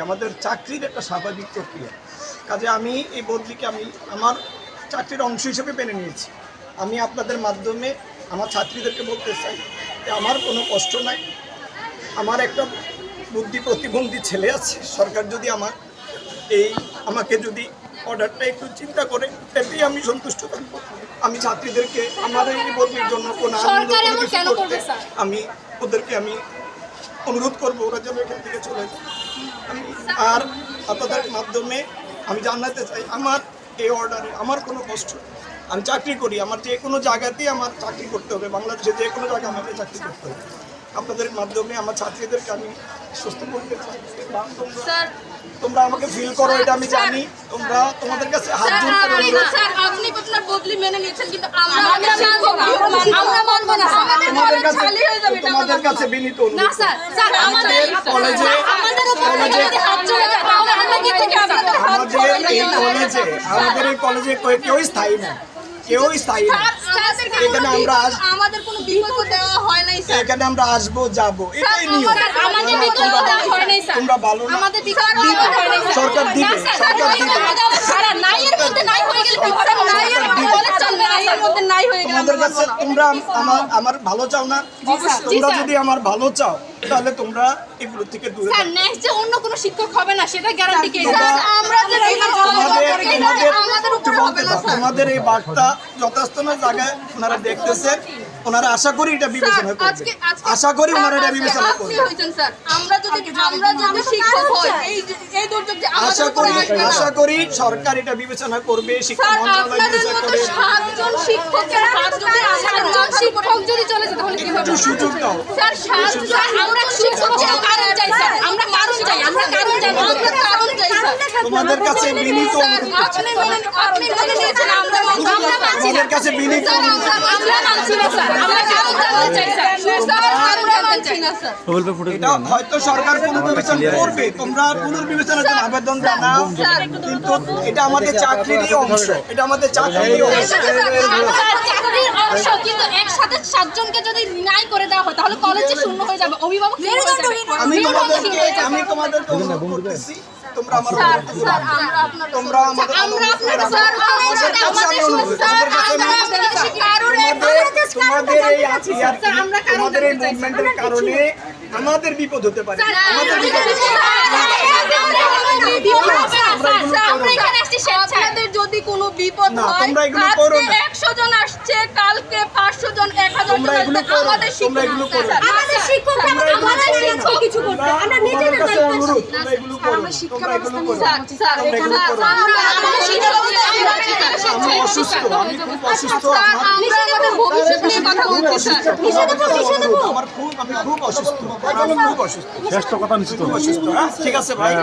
আমাদের চাকরির একটা স্বাভাবিক প্রক্রিয়া। কাজে আমি এই বদলিকে আমি আমার চাকরির অংশ হিসেবে মেনে নিয়েছি। আমি আপনাদের মাধ্যমে আমার ছাত্রীদেরকে বলতে চাই যে আমার কোনো কষ্ট নাই। আমার একটা বুদ্ধি প্রতিবন্ধী ছেলে আছে। সরকার যদি আমাকে যদি অর্ডারটা একটু চিন্তা করে, এতেই আমি সন্তুষ্ট থাকব। আমি ছাত্রীদেরকে আমার এই বদলির জন্য কোনো আমি ওদেরকে অনুরোধ করবো ওরা যেন এখান থেকে চলে যায়। আর আপনাদের মাধ্যমে আমি জানাতে চাই আমার এই অর্ডারে আমার কোনো কষ্ট, আমি চাকরি করি, আমার যে কোনো জায়গাতেই আমার চাকরি করতে হবে, বাংলাদেশে যে কোনো জায়গায় আমাকে চাকরি করতে হবে। আপনাদের মাধ্যমে আমার ছাত্রীদেরকে আমি সুস্থ করতে চাই। তোমরা আমাকে ফিল করো, এটা আমি জানি। তোমরা তোমাদের কাছে হাত জোড় করে অনুরোধ, আপনি আপনার বদলি মেনে নিয়েছেন, কিন্তু আমরা মানব না। তোমাদের কাছে বিনীত অনুরোধ। না স্যার, স্যার আমাদের কলেজে আমাদের এই কলেজে কেউই স্থায়ী না, কেউই স্থায়ী না। এখানে আমরা আমাদের কোনো বিকল্প দেওয়া হয় নাই স্যার। এখানে আমরা আসবো যাবো, এটাই নিয়ম। আমাদের বিকল্প দেওয়া হয় নাই স্যার। তোমরা ভালো না, আমাদের বিকল্প দেওয়া হয় নাই স্যার। সরকার দিবে, সরকার দিবে। সারা নাইয়ের মধ্যে নাই হয়ে গেলে কি হবে? নাইয়ের মধ্যে চলবে না, নাইয়ের মধ্যে নাই হয়ে গেলে তোমাদের কাছে তোমরা আমার ভালো চাও না? তোমরা যদি আমার ভালো চাও তাহলে তোমরা এগুলো থেকে দূরে স্যার, নেক্সট যে অন্য কোনো শিক্ষক হবে না সেটা গ্যারান্টি কে? আমরা যে তোমাদের এই বার্তা যথার্থ জায়গায় ওনারা দেখতেছেন, ওনারা আশা করি এটা বিবেচনা করবে, আশা করি ওনারা এটা বিবেচনা করবে। আমরা যদি শিক্ষক হই, এই দুর্যোগ যে আশা করি সরকার এটা বিবেচনা করবে, শিক্ষা মন্ত্রণালয় বিবেচনা করবে। সাতজন শিক্ষক যদি চলে যায় তাহলে কি হবে? একটু সুযোগ দাও স্যার, আমরা শিক্ষকের কারণ চাই স্যার, আমরা কারণ চাই, আমরা কারণ চাই, আমরা কারণ চাই স্যার। তোমাদের কাছে বিনীত অনুরোধ, আপনি মেনে নিয়েছেন, আমরা মানছি না। তোমাদের কাছে বিনীত অনুরোধ। আমরা মানছি না স্যার, আমরা কারণ জানতে চাই স্যার। আমরা মানছি না স্যার। এটা হয়তো সরকার পুনর্বিবেচনা করবে, তোমরা পুনর্বিবেচনার জন্য আবেদন জানাও, কিন্তু এটা আমাদের চাকরিরই অংশ, এটা আমাদের চাকরিরই অংশ। চাকরির অংশ, কিন্তু একসাথে 7 জনকে যদি নাই করে দেওয়া হয় তাহলে কলেজে শূন্য হয়ে যাবে, অভিভাবক শূন্য হয়ে যাবে। আমি তোমাদেরকে অনুরোধ করতেছি, তোমরা আমার তোমরা আমাদের তোমাদের এই মুভমেন্টের কারণে আমাদের বিপদ হতে পারে, আমাদের আপনাদের যদি কোনো বিপদ হয়, আজকে 100 জন আসছে, কালকে 500 জন, 1000 জন আসবে। আমাদের শিক্ষক কিছু করবে, আমরা নিজেদের দায়িত্ব আমরা শিক্ষা ব্যবস্থা নিয়ে অসুস্থ, আমি খুব অসুস্থ, ভবিষ্যৎ নিয়ে কথা বলছি স্যার। আমি খুব অসুস্থ, চেষ্টা কথা নিশ্চিত, ঠিক আছে ভাই।